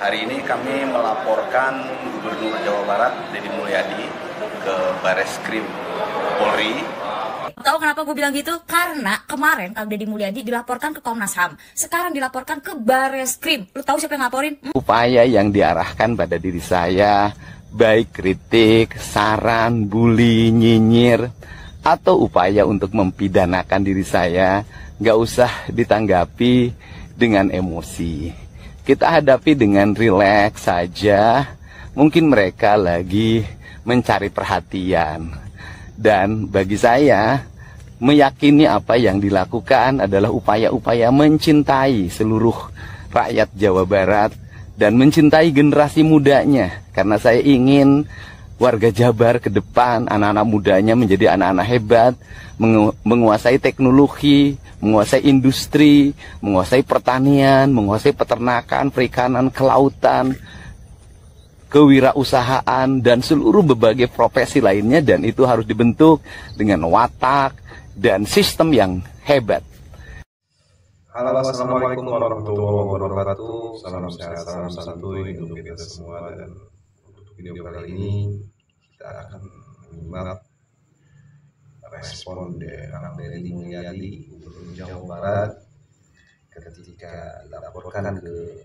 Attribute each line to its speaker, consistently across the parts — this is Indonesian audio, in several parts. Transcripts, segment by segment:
Speaker 1: Hari ini kami melaporkan Gubernur Jawa Barat, Deddy Mulyadi, ke Bareskrim Polri.
Speaker 2: Tahu kenapa gue bilang gitu? Karena kemarin Kang Deddy Mulyadi dilaporkan ke Komnas HAM, sekarang dilaporkan ke Bareskrim. Lu tahu siapa yang laporin?
Speaker 3: Upaya yang diarahkan pada diri saya, baik kritik, saran, bully, nyinyir, atau upaya untuk mempidanakan diri saya, nggak usah ditanggapi dengan emosi. Kita hadapi dengan rileks saja. Mungkin mereka lagi mencari perhatian. Dan bagi saya, meyakini apa yang dilakukan adalah upaya-upaya mencintai seluruh rakyat Jawa Barat dan mencintai generasi mudanya. Karena saya ingin warga Jabar ke depan, anak-anak mudanya menjadi anak-anak hebat, menguasai teknologi, menguasai industri, menguasai pertanian, menguasai peternakan, perikanan, kelautan, kewirausahaan, dan seluruh berbagai profesi lainnya. Dan itu harus dibentuk dengan watak dan sistem yang hebat.
Speaker 4: Halo, assalamualaikum warahmatullahi wabarakatuh. Salam sehat, salam santuy untuk kita semua. Dan untuk video kali ini kita akan menyimak respon dari Kang Deddy Mulyadi, Gubernur Jawa Barat, ketika dilaporkan ke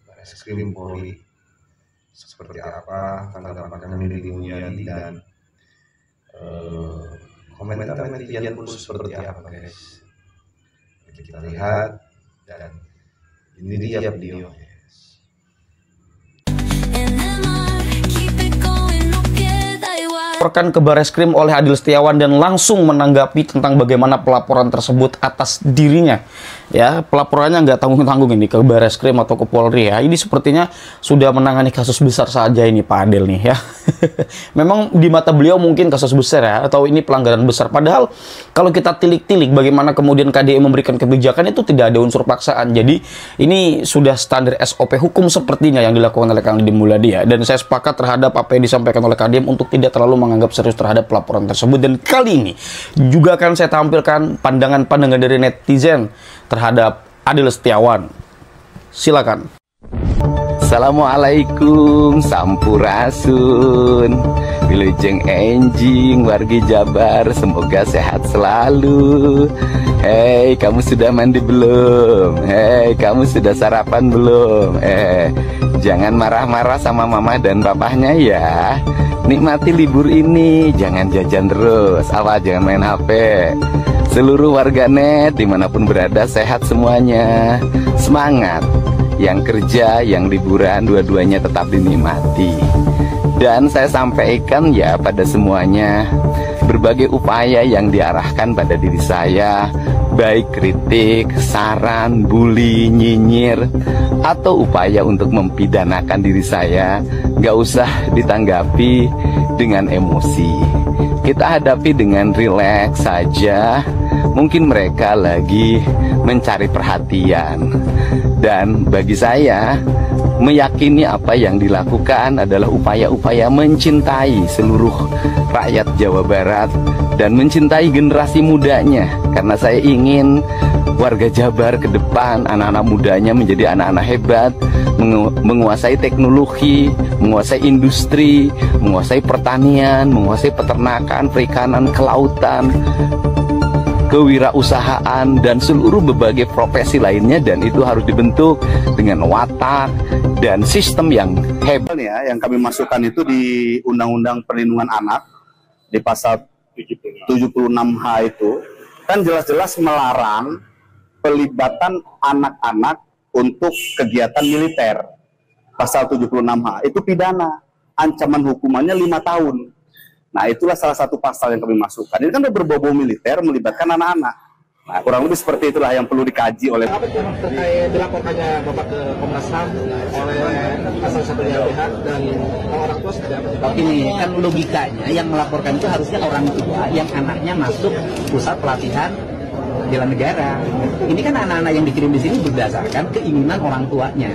Speaker 4: Bareskrim Polri. Seperti apa tanggapan Kang Deddy Mulyadi dan komentar netizen pun seperti apa, guys? Kita lihat, dan ini dia videonya.
Speaker 5: Dilaporkan ke Bareskrim oleh Adil Setiawan dan langsung menanggapi tentang bagaimana pelaporan tersebut atas dirinya. Ya, pelaporannya nggak tanggung-tanggung ini ke Bareskrim atau ke Polri ya. Ini sepertinya sudah menangani kasus besar saja ini Pak Adil nih ya. Memang di mata beliau mungkin kasus besar ya, atau ini pelanggaran besar. Padahal kalau kita tilik-tilik bagaimana kemudian KDI memberikan kebijakan itu tidak ada unsur paksaan. Jadi ini sudah standar SOP hukum sepertinya yang dilakukan oleh Kang Deddy Mulyadi ya. Dan saya sepakat terhadap apa yang disampaikan oleh KDI untuk tidak terlalu menganggap serius terhadap laporan tersebut. Dan kali ini juga akan saya tampilkan pandangan-pandangan dari netizen terhadap Adil Setiawan. Silakan.
Speaker 3: Assalamualaikum, sampurasun, wilujeng enjing, wargi Jabar, semoga sehat selalu. Hei, kamu sudah mandi belum? Hei, kamu sudah sarapan belum? Jangan marah-marah sama mama dan papahnya ya. Nikmati libur ini, jangan jajan terus, jangan main HP. Seluruh warganet dimanapun berada sehat semuanya. Semangat. Yang kerja, yang liburan, dua-duanya tetap dinikmati. Dan saya sampaikan ya pada semuanya, berbagai upaya yang diarahkan pada diri saya, baik kritik, saran, bully, nyinyir, atau upaya untuk mempidanakan diri saya, nggak usah ditanggapi dengan emosi. Kita hadapi dengan rileks saja. Mungkin mereka lagi mencari perhatian. Dan bagi saya, meyakini apa yang dilakukan adalah upaya-upaya mencintai seluruh rakyat Jawa Barat dan mencintai generasi mudanya. Karena saya ingin warga Jabar ke depan, anak-anak mudanya menjadi anak-anak hebat, menguasai teknologi, menguasai industri, menguasai pertanian, menguasai peternakan, perikanan, kelautan, kewirausahaan, dan seluruh berbagai profesi lainnya. Dan itu harus dibentuk dengan watak dan sistem yang hebat
Speaker 6: ya. Yang kami masukkan itu di Undang-Undang Perlindungan Anak di pasal 76H itu kan jelas-jelas melarang pelibatan anak-anak untuk kegiatan militer. Pasal 76H itu pidana, ancaman hukumannya 5 tahun. Nah, itulah salah satu pasal yang kami masukkan. Ini kan udah berbau-bau militer, melibatkan anak-anak. Nah, kurang lebih seperti itulah yang perlu dikaji oleh...
Speaker 7: Apa terkait dilaporkannya Bapak ke Komnas HAM oleh salah satu pihak dan orang tua seperti apa?
Speaker 8: Ini kan logikanya yang melaporkan itu harusnya orang tua yang anaknya masuk pusat pelatihan bela negara. Ini kan anak-anak yang dikirim di sini berdasarkan keinginan orang tuanya.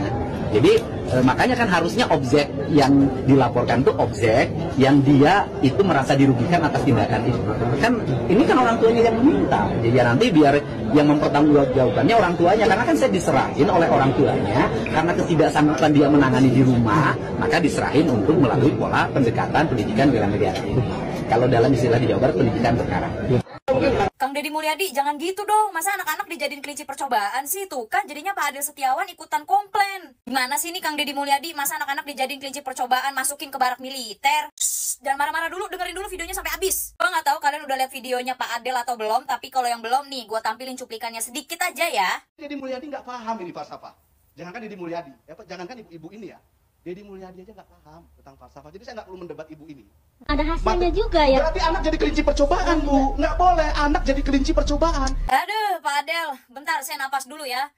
Speaker 8: Jadi Makanya kan harusnya objek yang dilaporkan itu objek yang dia itu merasa dirugikan atas tindakan itu. Kan ini kan orang tuanya yang meminta. Jadi ya nanti biar yang mempertanggungjawabkannya orang tuanya, karena kan saya diserahin oleh orang tuanya karena ketidaksanggupan dia menangani di rumah, maka diserahin untuk melalui pola pendekatan pendidikan bela mediasi. Kalau dalam istilah di Jawa Barat pendidikan perkara.
Speaker 2: Kang Deddy Mulyadi, jangan gitu dong. Masa anak-anak dijadiin kelinci percobaan sih? Tuh kan jadinya Pak Adil Setiawan ikutan komplain. Gimana sih nih Kang Deddy Mulyadi? Masa anak-anak dijadiin kelinci percobaan masukin ke barak militer? Jangan marah-marah dulu, dengerin dulu videonya sampai habis. Gue nggak tahu kalian udah lihat videonya Pak Adil atau belum, tapi kalau yang belum nih, gue tampilin cuplikannya sedikit aja ya.
Speaker 7: Deddy Mulyadi nggak paham ini falsafah. Jangankan Deddy Mulyadi, jangankan ibu-ibu ini ya. Deddy Mulyadi aja nggak paham tentang falsafah. Jadi saya nggak perlu mendebat ibu ini.
Speaker 9: Ada hasilnya juga ya.
Speaker 7: Berarti anak jadi kelinci percobaan, Bu. Nggak boleh anak jadi kelinci percobaan.
Speaker 2: Aduh, Pak Adel, bentar saya napas dulu ya.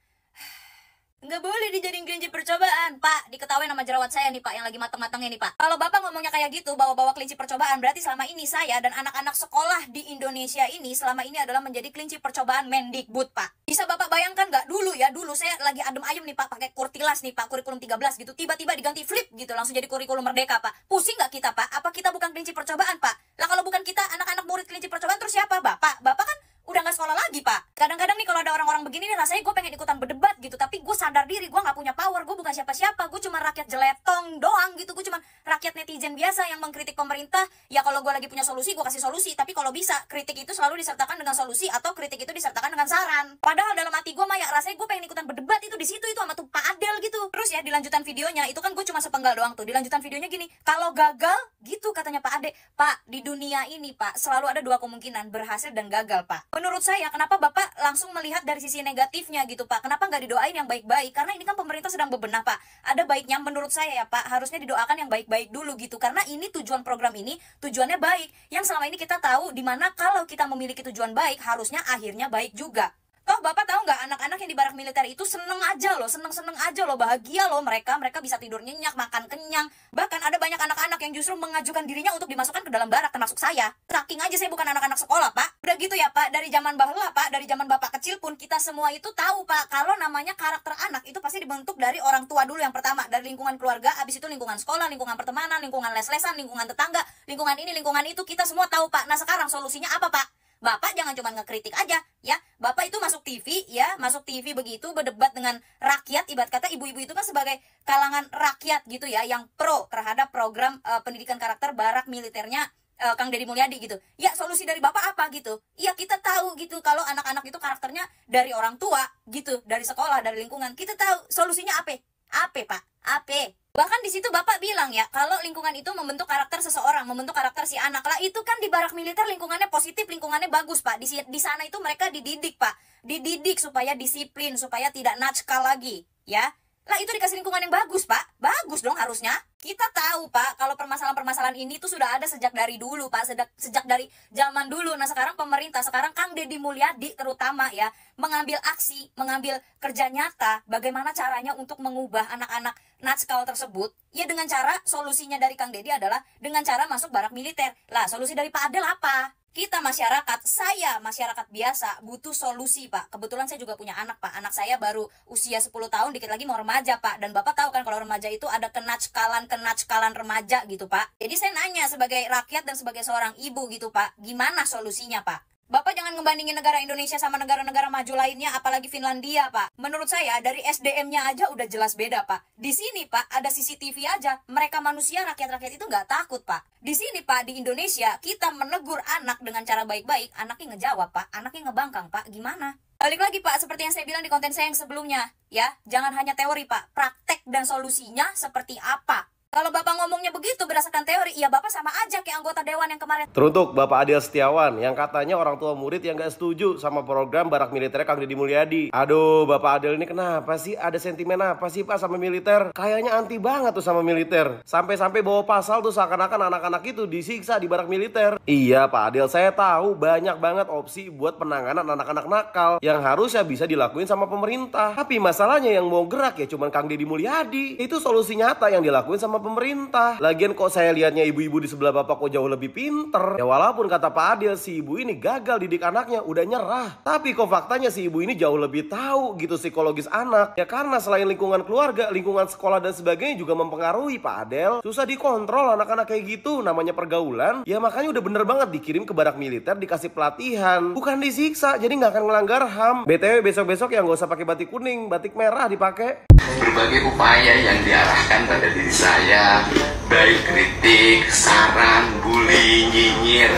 Speaker 2: Nggak boleh dijadiin kelinci percobaan, Pak. Diketahui nama jerawat saya nih, Pak, yang lagi mateng-matengnya nih, Pak. Kalau Bapak ngomongnya kayak gitu, bawa-bawa kelinci percobaan, berarti selama ini saya dan anak-anak sekolah di Indonesia ini selama ini adalah menjadi kelinci percobaan Mendikbud, Pak. Bisa Bapak bayangkan nggak? Dulu saya lagi adem ayem nih, Pak, pakai kurtilas nih, Pak, kurikulum 13 gitu. Tiba-tiba diganti flip gitu, langsung jadi kurikulum merdeka, Pak. Pusing nggak kita, Pak? Apa kita bukan kelinci percobaan, Pak? Lah kalau bukan kita, anak-anak murid kelinci percobaan, terus siapa, Bapak? Bapak kan udah nggak sekolah lagi, Pak. Kadang-kadang nih kalau ada orang-orang begini nih, rasanya gue pengen ikutan berdebat gitu, tapi gue sadar diri gue nggak punya power, gue bukan siapa-siapa, gue cuma rakyat jeletong doang gitu, gue cuma rakyat netizen biasa yang mengkritik pemerintah. Ya kalau gue lagi punya solusi, gue kasih solusi, tapi kalau bisa kritik itu selalu disertakan dengan solusi atau kritik itu disertakan dengan saran. Padahal dalam hati gue mah ya rasanya gue pengen ikutan berdebat itu di situ itu sama tuh Pak Adel gitu. Terus ya di lanjutan videonya itu kan gue cuma sepenggal doang tuh. Di lanjutan videonya gini, kalau gagal gitu katanya Pak Ade, Pak, di dunia ini Pak selalu ada dua kemungkinan, berhasil dan gagal, Pak. Menurut saya kenapa Bapak langsung melihat dari sisi negatifnya gitu, Pak? Kenapa nggak didoain yang baik-baik? Karena ini kan pemerintah sedang bebenah, Pak. Ada baiknya menurut saya ya, Pak. Harusnya didoakan yang baik-baik dulu gitu. Karena ini tujuan program ini, tujuannya baik. Yang selama ini kita tahu dimana kalau kita memiliki tujuan baik, harusnya akhirnya baik juga. Toh Bapak tahu nggak, anak-anak yang di barak militer itu seneng aja loh, seneng-seneng aja loh, bahagia loh mereka bisa tidur nyenyak, makan kenyang. Bahkan ada banyak anak-anak yang justru mengajukan dirinya untuk dimasukkan ke dalam barak, termasuk saya. Saking aja saya bukan anak-anak sekolah, Pak. Udah gitu ya, Pak, dari zaman bahula, Pak, dari zaman Bapak kecil pun kita semua itu tahu, Pak, kalau namanya karakter anak itu pasti dibentuk dari orang tua dulu yang pertama, dari lingkungan keluarga, habis itu lingkungan sekolah, lingkungan pertemanan, lingkungan les-lesan, lingkungan tetangga, lingkungan ini, lingkungan itu, kita semua tahu, Pak. Nah sekarang solusinya apa, Pak? Bapak jangan cuma ngekritik aja, ya. Bapak itu masuk TV, ya, masuk TV begitu, berdebat dengan rakyat. Ibarat kata ibu-ibu itu kan sebagai kalangan rakyat gitu ya, yang pro terhadap program pendidikan karakter barak militernya Kang Deddy Mulyadi gitu. Ya, solusi dari Bapak apa gitu? Ya, kita tahu gitu kalau anak-anak itu karakternya dari orang tua gitu, dari sekolah, dari lingkungan. Kita tahu solusinya apa? Apa, Pak? Apa? Bahkan di situ Bapak bilang ya, kalau lingkungan itu membentuk karakter seseorang, membentuk karakter si anak. Lah itu kan di barak militer lingkungannya positif, lingkungannya bagus, Pak. Di sana itu mereka dididik, Pak. Dididik supaya disiplin, supaya tidak nakal lagi, ya. Lah itu dikasih lingkungan yang bagus, Pak. Bagus dong harusnya. Kita tahu, Pak, kalau permasalahan-permasalahan ini tuh sudah ada sejak dari dulu, Pak. Sejak dari zaman dulu. Nah sekarang pemerintah, sekarang Kang Deddy Mulyadi terutama ya, mengambil aksi, mengambil kerja nyata. Bagaimana caranya untuk mengubah anak-anak nakal tersebut? Ya dengan cara, solusinya dari Kang Deddy adalah dengan cara masuk barak militer. Lah solusi dari Pak Adel apa? Kita masyarakat, saya masyarakat biasa butuh solusi, Pak. Kebetulan saya juga punya anak, Pak. Anak saya baru usia 10 tahun, dikit lagi mau remaja, Pak. Dan Bapak tahu kan kalau remaja itu ada kenackalan remaja gitu, Pak. Jadi saya nanya sebagai rakyat dan sebagai seorang ibu gitu, Pak. Gimana solusinya, Pak? Bapak jangan ngebandingin negara Indonesia sama negara-negara maju lainnya, apalagi Finlandia, Pak. Menurut saya, dari SDM-nya aja udah jelas beda, Pak. Di sini, Pak, ada CCTV aja. Mereka manusia, rakyat-rakyat itu nggak takut, Pak. Di sini, Pak, di Indonesia, kita menegur anak dengan cara baik-baik. Anaknya ngejawab, Pak. Anaknya ngebangkang, Pak. Gimana? Balik lagi, Pak, seperti yang saya bilang di konten saya yang sebelumnya. Ya, jangan hanya teori, Pak. Praktek dan solusinya seperti apa? Kalau Bapak ngomongnya begitu berdasarkan teori, ya Bapak sama aja kayak anggota dewan yang kemarin.
Speaker 10: Teruntuk Bapak Adil Setiawan yang katanya orang tua murid yang gak setuju sama program barak militer Kang Deddy Mulyadi. Aduh, Bapak Adil ini kenapa sih? Ada sentimen apa sih, Pak, sama militer? Kayaknya anti banget tuh sama militer. Sampai-sampai bawa pasal tuh seakan-akan anak-anak itu disiksa di barak militer. Iya, Pak Adil, saya tahu banyak banget opsi buat penanganan anak-anak nakal yang harusnya bisa dilakuin sama pemerintah. Tapi masalahnya yang mau gerak ya cuman Kang Deddy Mulyadi. Itu solusi nyata yang dilakuin sama pemerintah. Lagian kok saya lihatnya ibu-ibu di sebelah bapak kok jauh lebih pinter. Ya walaupun kata Pak Adil si ibu ini gagal didik anaknya, udah nyerah. Tapi kok faktanya si ibu ini jauh lebih tahu gitu psikologis anak. Ya karena selain lingkungan keluarga, lingkungan sekolah dan sebagainya juga mempengaruhi Pak Adel. Susah dikontrol anak-anak kayak gitu, namanya pergaulan. Ya makanya udah bener banget dikirim ke barak militer, dikasih pelatihan. Bukan disiksa, jadi nggak akan melanggar HAM. BTW besok-besok ya nggak usah pakai batik kuning, batik merah dipakai.
Speaker 3: Berbagai upaya yang diarahkan pada diri saya, baik kritik, saran, bully, nyinyir,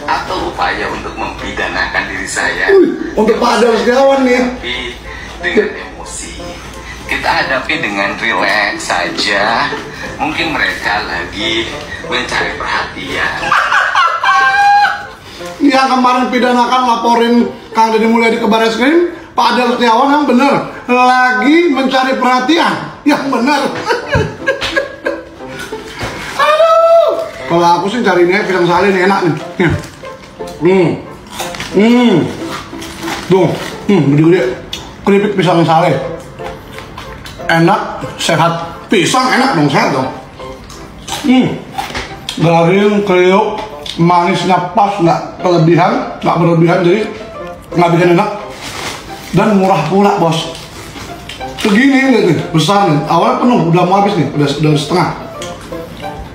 Speaker 3: atau upaya untuk mempidanakan diri saya.
Speaker 7: Untuk Pak Adel Setiawan nih.
Speaker 3: Tapi dengan emosi, kita hadapi dengan rileks saja. Mungkin mereka lagi mencari perhatian.
Speaker 7: Yang kemarin pidanakan laporin Kang Deddy Mulyadi ke Barreskrim, Pak Adel Setiawan yang bener lagi mencari perhatian, yang bener. Aduh, kalau aku sih cari ini pisang sale nih enak nih. Tuh, gede-gede keripik pisang sale, enak, sehat. Pisang enak dong, sehat dong. Garing, kriuk, manisnya pas, nggak kelebihan, nggak berlebihan, jadi nggak bikin enak. Dan murah pula bos. Segini nih, besar nih. Awalnya penuh, udah mau habis nih, udah setengah.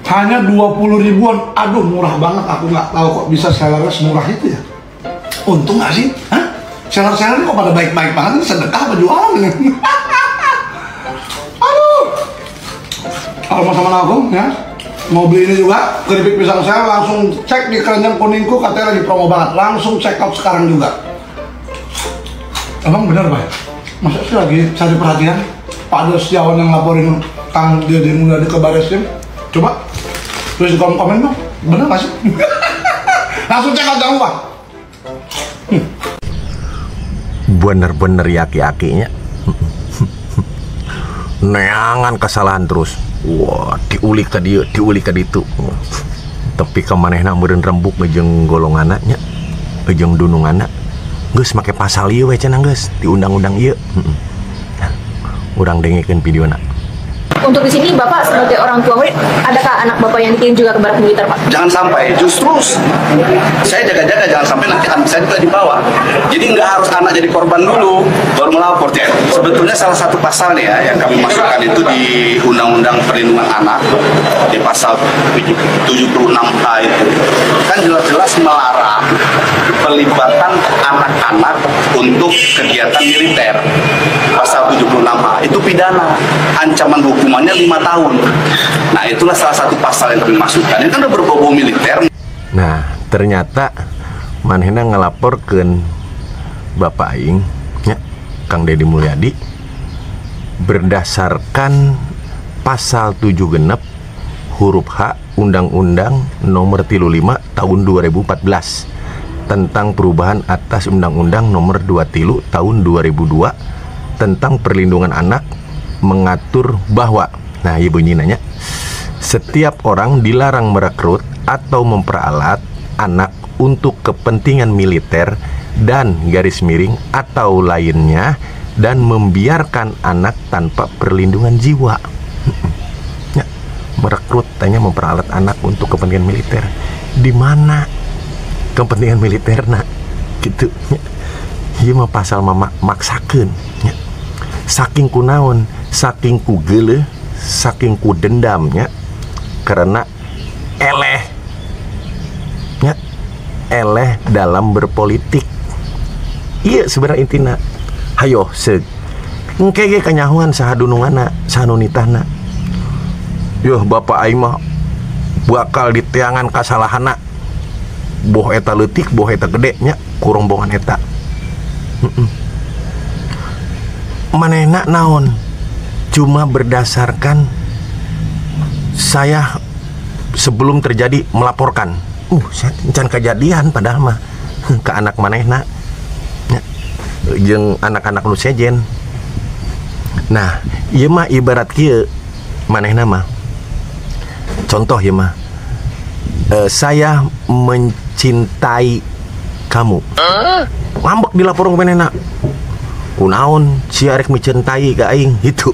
Speaker 7: Hanya 20 ribuan. Aduh, murah banget. Aku nggak tahu kok bisa sellernya semurah itu ya. Untung nggak sih? Hah? Seller-seller kok pada baik-baik banget. Ini sedekah apa jualan nih? Aduh. Kalau mau sama aku ya, mau beli ini juga keripik pisang saya, langsung cek di keranjang kuningku, katanya lagi promo banget. Langsung check out sekarang juga. Emang benar Pak? Masa sih lagi cari perhatian? Pak Adel Setiawan yang laporin Kang Deddy Mulyadi ke Barreskrim. Coba tulis di kolom komen dong, bener gak sih? Langsung cek out, jangan lupa.
Speaker 11: Bener-bener yaki-yakinya. Neangan kesalahan terus. Wah, diulik ke dia, diulik ke ditu. Tapi kemanehna meureun rembuk jeung golonganna nya, jeung dununganna. Geus make pasal ieu we cenah geus di undang-undang ieu. Urang dengikeun videona.
Speaker 12: Untuk di sini Bapak sebagai orang tua murid, adakah anak Bapak yang dikirim juga ke barak militer, Pak?
Speaker 6: Jangan sampai, justru saya jaga-jaga jangan sampai nanti anak saya juga dibawa. Jadi nggak harus anak jadi korban dulu baru melapor. Sebetulnya salah satu pasal nih ya yang kami masukkan itu di Undang-Undang Perlindungan Anak di pasal 76H itu kan jelas-jelas melarang pelibatan anak-anak untuk kegiatan militer. Pasal 76H itu pidana, ancaman hukumannya 5 tahun. Nah itulah salah satu pasal yang kami masukkan. Ini kan udah berbau militer.
Speaker 11: Nah ternyata manehna ngelaporkeun Bapak Aing ya, Kang Deddy Mulyadi berdasarkan pasal 7 genep huruf H Undang-Undang Nomor 35 Tahun 2014 tentang perubahan atas Undang-Undang Nomor 23 Tahun 2002 tentang perlindungan anak, mengatur bahwa, nah ibu ini nanya, setiap orang dilarang merekrut atau memperalat anak untuk kepentingan militer dan garis miring atau lainnya, dan membiarkan anak tanpa perlindungan jiwa. Ya, merekrut, tanya memperalat anak untuk kepentingan militer. Di mana kepentingan militer nak? Gitu. Ieu mah pasal mama maksakeun. Ya. Saking kunaon, saking ku geuleuh, saking ku dendamnya, karena eleh. Ya, eleh dalam berpolitik. Iya sebenarnya intina. Hayo seug engke ge kanyahoan saha dununganna, saha nu nitahna. Yoh bapak aing mah bakal diteangan kasalahanna. Boh eta leutik, boh eta gede nya, kurombongan eta. Manehna naon? Cuma berdasarkan saya sebelum terjadi melaporkan. Saya can kejadian padahal mah ke anak manehna. Jeung anak-anak nu sejen. Nah, ieu mah ibarat kieu manehna mah. Contoh ieu mah. Saya mencintai kamu. Ngambek dilaporkan ke manehna. Kunaon si arek mencintai ka aing gitu.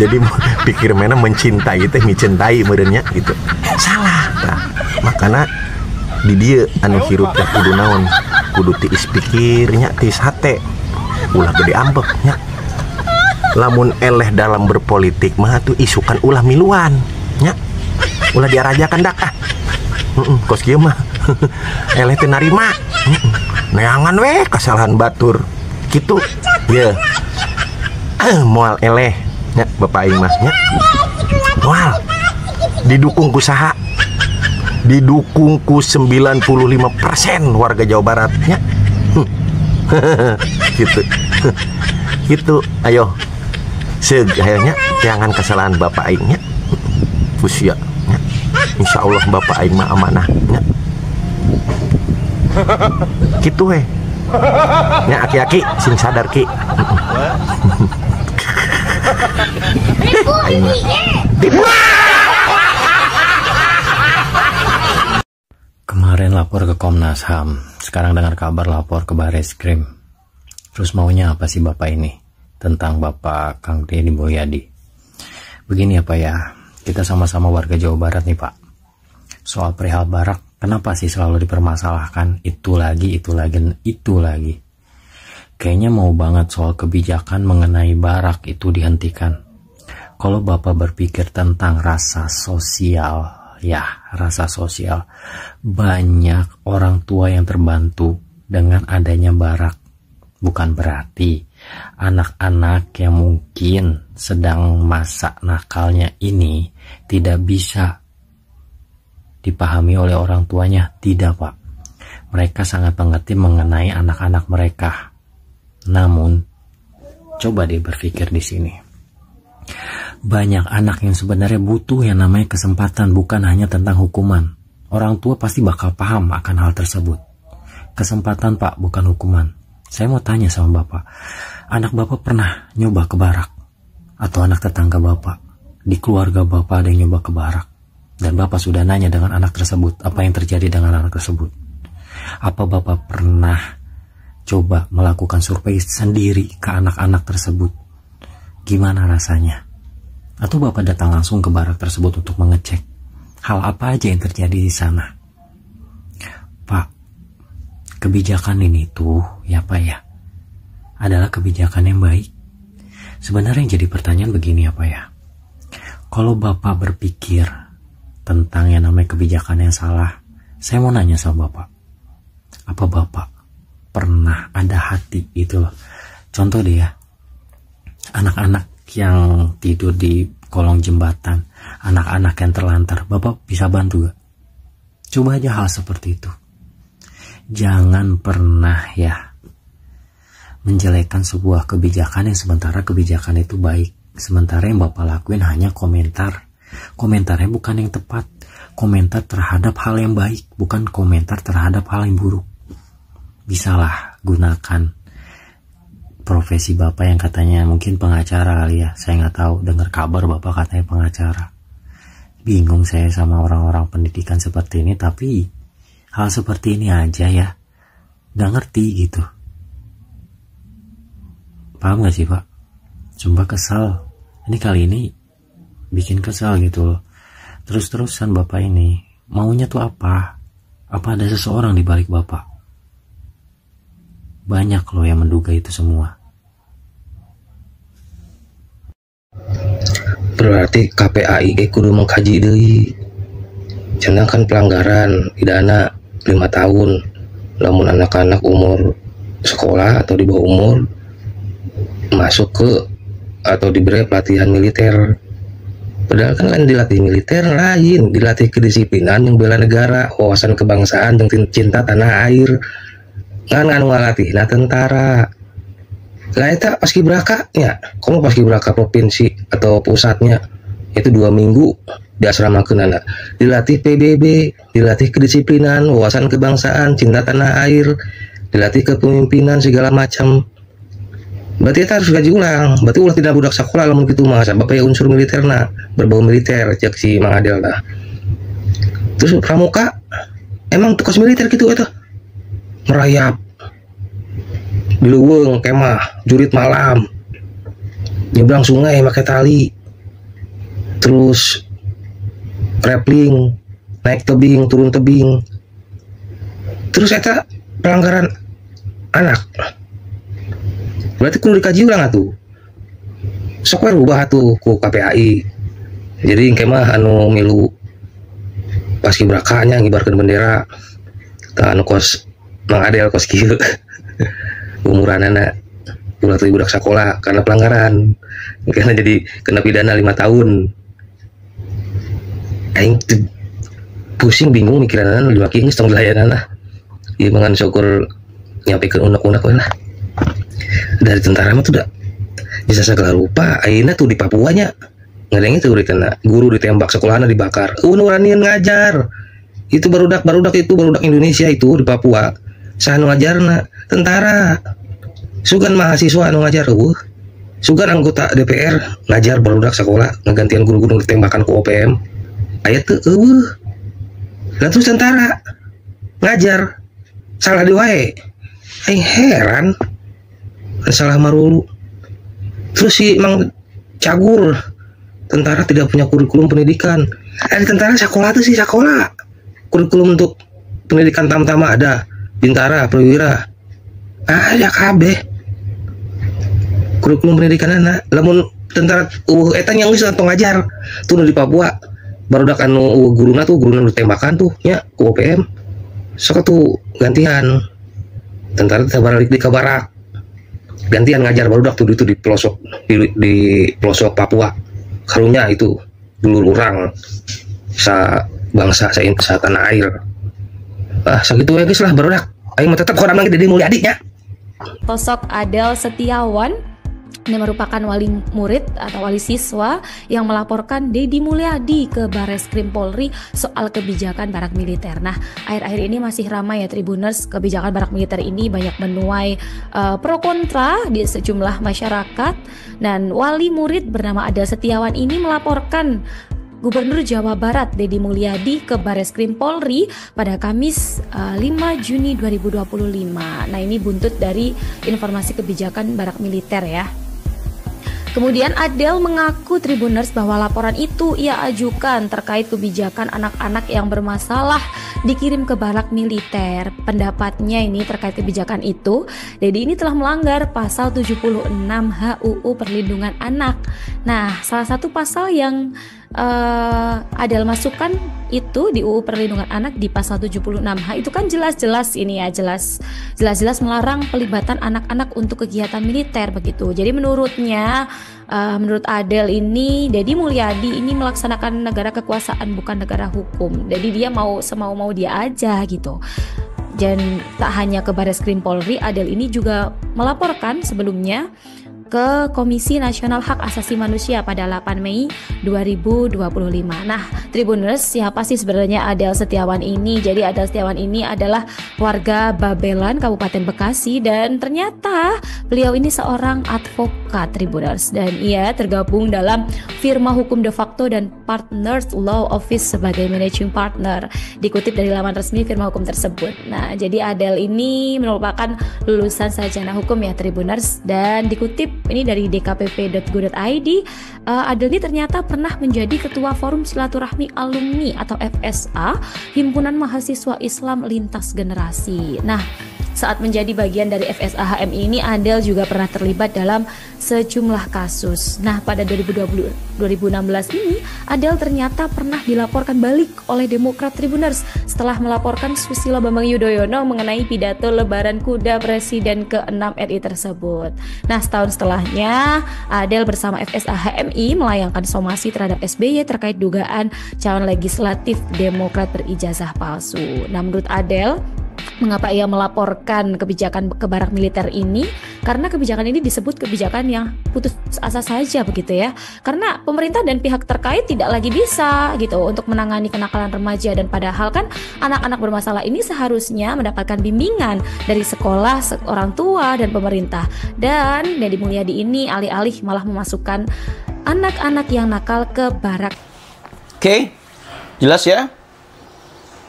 Speaker 11: Jadi pikir mana mencintai teh mencintai merenya gitu. Salah. Nah, makanya di dia anu hirup teh kudu naon? Kudu tiis pikirnya, tiis hate. Ulah gede ambeknya. Lamun eleh dalam berpolitik mah tuh isukan ulah miluan nya. Ulah diarajakan dak ah. Kos kieu mah eleh teu narima. Neangan we kesalahan batur. Kitu. Ye. Moal eleh nya Bapak aing mah nya. Moal didukung ku saha? Didukung ku 95% warga Jawa Barat nya. Gitu. Gitu. Ayo. Seug hayangnya jangan kesalahan Bapak aing nya. Fusia nya. Insyaallah Bapak aing mah amanah nya. Kitu we. Nya aki-aki sing sadar ki.
Speaker 13: Kemarin lapor ke Komnas HAM, sekarang dengar kabar lapor ke Bareskrim. Terus maunya apa sih Bapak ini tentang Bapak Kang Deddy Mulyadi? Begini ya Pak ya, kita sama-sama warga Jawa Barat nih Pak. Soal perihal barak, kenapa sih selalu dipermasalahkan? Itu lagi. Kayaknya mau banget soal kebijakan mengenai barak itu dihentikan. Kalau Bapak berpikir tentang rasa sosial, banyak orang tua yang terbantu dengan adanya barak. Bukan berarti anak-anak yang mungkin sedang masa nakalnya ini tidak bisa dipahami oleh orang tuanya. Tidak Pak, mereka sangat mengerti mengenai anak-anak mereka. Namun, coba deh berpikir di sini. Banyak anak yang sebenarnya butuh yang namanya kesempatan, bukan hanya tentang hukuman. Orang tua pasti bakal paham akan hal tersebut. Kesempatan Pak, bukan hukuman. Saya mau tanya sama Bapak, anak Bapak pernah nyoba ke barak? Atau anak tetangga Bapak, di keluarga Bapak ada yang nyoba ke barak? Dan Bapak sudah nanya dengan anak tersebut, apa yang terjadi dengan anak tersebut? Apa Bapak pernah coba melakukan survei sendiri ke anak-anak tersebut? Gimana rasanya? Atau Bapak datang langsung ke barak tersebut untuk mengecek hal apa aja yang terjadi di sana? Pak, kebijakan ini tuh ya Pak ya, adalah kebijakan yang baik. Sebenarnya yang jadi pertanyaan begini ya Pak ya, kalau Bapak berpikir tentang yang namanya kebijakan yang salah, saya mau nanya sama Bapak, apa Bapak pernah ada hati itu loh? Contoh deh ya, anak-anak yang tidur di kolong jembatan, anak-anak yang terlantar, Bapak bisa bantu gak? Coba aja hal seperti itu. Jangan pernah ya menjelekkan sebuah kebijakan yang sementara kebijakan itu baik, sementara yang Bapak lakuin hanya komentar. Komentarnya bukan yang tepat, komentar terhadap hal yang baik, bukan komentar terhadap hal yang buruk. Bisalah gunakan profesi Bapak yang katanya mungkin pengacara kali ya, saya nggak tahu, dengar kabar Bapak katanya pengacara. Bingung saya sama orang-orang pendidikan seperti ini, tapi hal seperti ini aja ya nggak ngerti gitu. Paham gak sih Pak? Sumpah kesal, ini kali ini bikin kesal gitu loh. Terus-terusan Bapak ini maunya tuh apa? Apa ada seseorang di balik Bapak? Banyak loh yang menduga itu semua.
Speaker 14: Berarti KPAI kudu mengkaji deui. Cenah kan pelanggaran pidana 5 tahun. Lamun anak-anak umur sekolah atau di bawah umur masuk ke atau diberi pelatihan militer. Padahal kan dilatih militer lain, dilatih kedisiplinan yang bela negara, wawasan kebangsaan yang cinta tanah air. Kan ngalatih nah tentara. Lah eta paskibraka nya, komo paskibraka provinsi atau pusatnya itu 2 minggu di asrama kenana. Dilatih PBB, dilatih kedisiplinan, wawasan kebangsaan, cinta tanah air, dilatih kepemimpinan segala macam. Berarti kita harus gaji ulang. Berarti ulah tidak budak sekolah lamun kitu mah sabab aya unsur militerna, berbau militer cek si Mang Adel dah. Terus pramuka emang tugas militer gitu eta. Merayap di leuweung kemah jurit malam nyebrang sungai pakai tali terus rappling, naik tebing, turun tebing. Terus eta pelanggaran anak. Berarti kudu dikaji ulang atuh. Sok we rubah atuh ku KPAI. Jadi engke mah anu milu paskibraka nya ngibarkeun bendera. Tah anu kos Mang Adel kos kieu. Umuranana ulah teh budak sekolah karena pelanggaran. Karena jadi kena pidana 5 tahun. Aing pusing bingung mikiranana nu dimaki geus tong dilayanana. Ieu mangan syukur nyampikeun unek-unek we lah. Dari tentara mah tuh udah bisa segala rupa. Ayeuna tuh di Papua nya ngadeng itu kena guru ditembak, sekolahnya dibakar. Nuranian ngajar. Itu barudak Indonesia itu di Papua. Sanu ngajarna tentara. Sugan mahasiswa anu ngajar sugan anggota DPR ngajar barudak sekolah ngegantian guru-guru ditembakan ku OPM. Aya teu eueuh. Lah terus tentara ngajar salah di wae. Aing heran. Salah marulu. Terus si Mang Cagur, tentara tidak punya kurikulum pendidikan. Ada tentara sekolah tuh sih sekolah. Kurikulum untuk pendidikan tamtama ada, bintara, perwira. Ada kabeh. Kurikulum pendidikan anak. Lamun tentara eta yang geus tong ngajar tuh di Papua. Barudak anu guruna ditembakan tuh nya ku OPM. Sok tuh gantian. Tentara teh balik di kabarak. Gantian ngajar barudak tuh itu di pelosok Papua. Karunya itu dulur urang sa bangsa sa tanah air. Sakitu we geus lah barudak. Aing mah tetep kodam lagi Deddy Mulyadi nya.
Speaker 12: Sosok Adel Setiawan ini merupakan wali murid atau wali siswa yang melaporkan Deddy Mulyadi ke Bareskrim Polri soal kebijakan barak militer. Nah, akhir-akhir ini masih ramai ya Tribuners, kebijakan barak militer ini banyak menuai pro kontra di sejumlah masyarakat. Dan wali murid bernama Adel Setiawan ini melaporkan Gubernur Jawa Barat Deddy Mulyadi ke Bareskrim Polri pada Kamis 5 Juni 2025. Nah, ini buntut dari informasi kebijakan barak militer ya. Kemudian Adel mengaku Tribuners bahwa laporan itu ia ajukan terkait kebijakan anak-anak yang bermasalah dikirim ke barak militer. Pendapatnya ini terkait kebijakan itu, Deddy ini telah melanggar pasal 76 HUU Perlindungan Anak. Nah, salah satu pasal yang Adel masukkan itu di UU Perlindungan Anak di pasal 76H itu kan jelas-jelas ini ya, jelas-jelas melarang pelibatan anak-anak untuk kegiatan militer begitu. Jadi menurutnya menurut Adel ini Deddy Mulyadi ini melaksanakan negara kekuasaan bukan negara hukum. Jadi dia mau semau-mau dia aja gitu. Dan tak hanya ke Bareskrim Polri, Adel ini juga melaporkan sebelumnya ke Komisi Nasional Hak Asasi Manusia pada 8 Mei 2025. Nah, Tribuners, siapa sih sebenarnya Adel Setiawan ini? Jadi Adel Setiawan ini adalah warga Babelan, Kabupaten Bekasi, dan ternyata beliau ini seorang advokat Tribuners, dan ia tergabung dalam firma hukum de facto dan Partners Law Office sebagai managing partner, dikutip dari laman resmi firma hukum tersebut. Nah, jadi Adel ini merupakan lulusan sarjana hukum ya Tribuners, dan dikutip ini dari dkpp.go.id, Adel ini ternyata pernah menjadi ketua Forum Silaturahmi Alumni atau FSA, Himpunan Mahasiswa Islam Lintas Generasi. Nah, saat menjadi bagian dari FSA HMI ini, Adel juga pernah terlibat dalam sejumlah kasus. Nah, pada 2016 ini, Adel ternyata pernah dilaporkan balik oleh Demokrat Tribuners setelah melaporkan Susilo Bambang Yudhoyono mengenai pidato Lebaran Kuda Presiden ke-6 RI tersebut. Nah, setahun setelahnya, Adel bersama FSA HMI melayangkan somasi terhadap SBY terkait dugaan calon legislatif Demokrat berijazah palsu. Nah, menurut Adel, mengapa ia melaporkan kebijakan ke barak militer ini? Karena kebijakan ini disebut kebijakan yang putus asa saja begitu ya. Karena pemerintah dan pihak terkait tidak lagi bisa gitu untuk menangani kenakalan remaja, dan padahal kan anak-anak bermasalah ini seharusnya mendapatkan bimbingan dari sekolah, orang tua, dan pemerintah. Dan Deddy Mulyadi ini alih-alih malah memasukkan anak-anak yang nakal ke barak.
Speaker 5: Oke, jelas ya.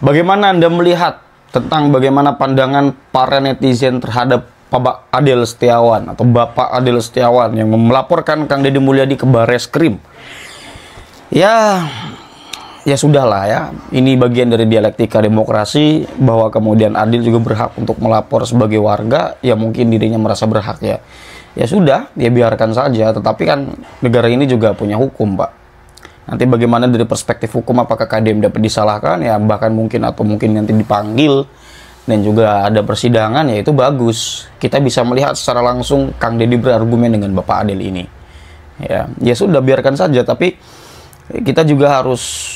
Speaker 5: Bagaimana Anda melihat tentang bagaimana pandangan para netizen terhadap Pak Adel Setiawan atau Bapak Adel Setiawan yang melaporkan Kang Deddy Mulyadi ke Bareskrim? Ya sudahlah ya, ini bagian dari dialektika demokrasi, bahwa kemudian Adil juga berhak untuk melapor sebagai warga, ya mungkin dirinya merasa berhak ya. Ya sudah, ya biarkan saja, tetapi kan negara ini juga punya hukum, Pak. Nanti bagaimana dari perspektif hukum, apakah KDM dapat disalahkan, ya bahkan mungkin atau mungkin nanti dipanggil, dan juga ada persidangan, ya itu bagus. Kita bisa melihat secara langsung Kang Deddy berargumen dengan Bapak Adil ini. Ya sudah, biarkan saja, tapi kita juga harus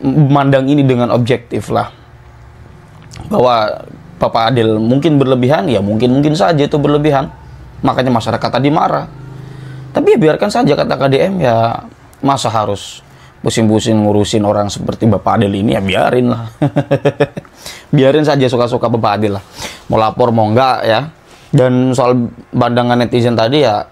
Speaker 5: memandang ini dengan objektif lah, bahwa Bapak Adil mungkin berlebihan, ya mungkin saja itu berlebihan, makanya masyarakat tadi marah. Tapi ya biarkan saja, kata KDM, ya masa harus pusing-pusing ngurusin orang seperti Bapak Adil ini, ya biarin lah. Biarin saja, suka-suka Bapak Adil lah, mau lapor mau enggak ya. Dan soal pandangan netizen tadi, ya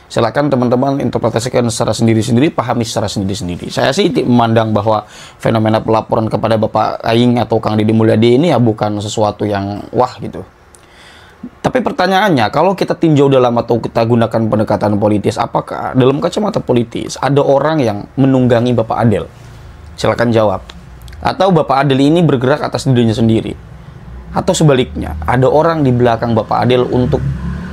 Speaker 5: silakan teman-teman interpretasikan secara sendiri-sendiri, pahami secara sendiri-sendiri. Saya sih memandang bahwa fenomena pelaporan kepada Bapak Aing atau Kang Deddy Mulyadi ini ya bukan sesuatu yang wah gitu. Tapi pertanyaannya, kalau kita tinjau dalam atau kita gunakan pendekatan politis, apakah dalam kacamata politis ada orang yang menunggangi Bapak Adil? Silakan jawab. Atau Bapak Adil ini bergerak atas dirinya sendiri? Atau sebaliknya, ada orang di belakang Bapak Adil untuk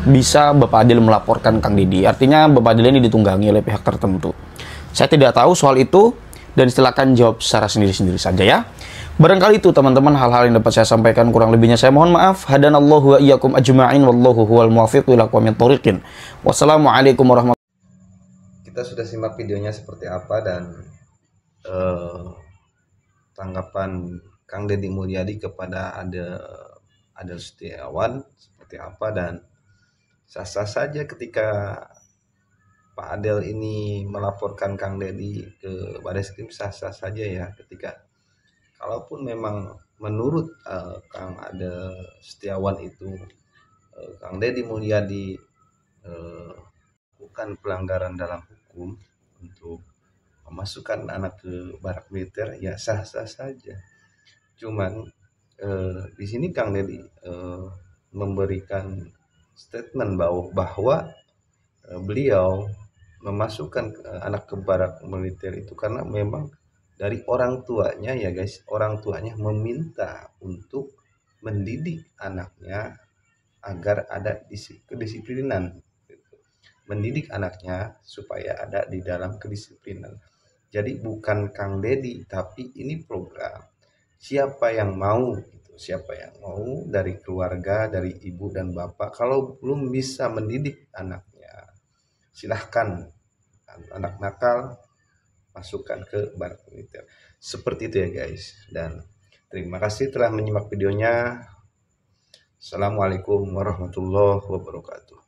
Speaker 5: bisa Bapak Adil melaporkan Kang Deddy? Artinya Bapak Adil ini ditunggangi oleh pihak tertentu. Saya tidak tahu soal itu, dan silakan jawab secara sendiri-sendiri saja ya. Barangkali itu teman-teman hal-hal yang dapat saya sampaikan, kurang lebihnya saya mohon maaf. Hadanallahu wa iyyakum ajma'in, wallahu huwal muwaffiq ila aqwamit thoriqin. Wassalamualaikum warahmatullahi wabarakatuh.
Speaker 4: Kita sudah simak videonya seperti apa dan tanggapan Kang Deddy Mulyadi kepada Adel Setiawan seperti apa, dan sah-sah saja ketika Pak Adel ini melaporkan Kang Deddy ke Bareskrim, sah-sah saja ya, ketika kalaupun memang menurut Kang Adel Setiawan itu Kang Deddy Mulyadi bukan pelanggaran dalam hukum untuk memasukkan anak ke barak militer, ya sah-sah saja. Cuman di sini Kang Deddy memberikan statement bahwa beliau memasukkan anak ke barak militer itu karena memang dari orang tuanya ya guys, orang tuanya meminta untuk mendidik anaknya agar ada kedisiplinan, mendidik anaknya supaya ada di dalam kedisiplinan. Jadi bukan Kang Deddy, tapi ini program siapa yang mau gitu, siapa yang mau dari keluarga, dari ibu dan bapak, kalau belum bisa mendidik anaknya, silahkan anak nakal masukkan ke barak militer. Seperti itu ya guys, dan terima kasih telah menyimak videonya. Assalamualaikum warahmatullahi wabarakatuh.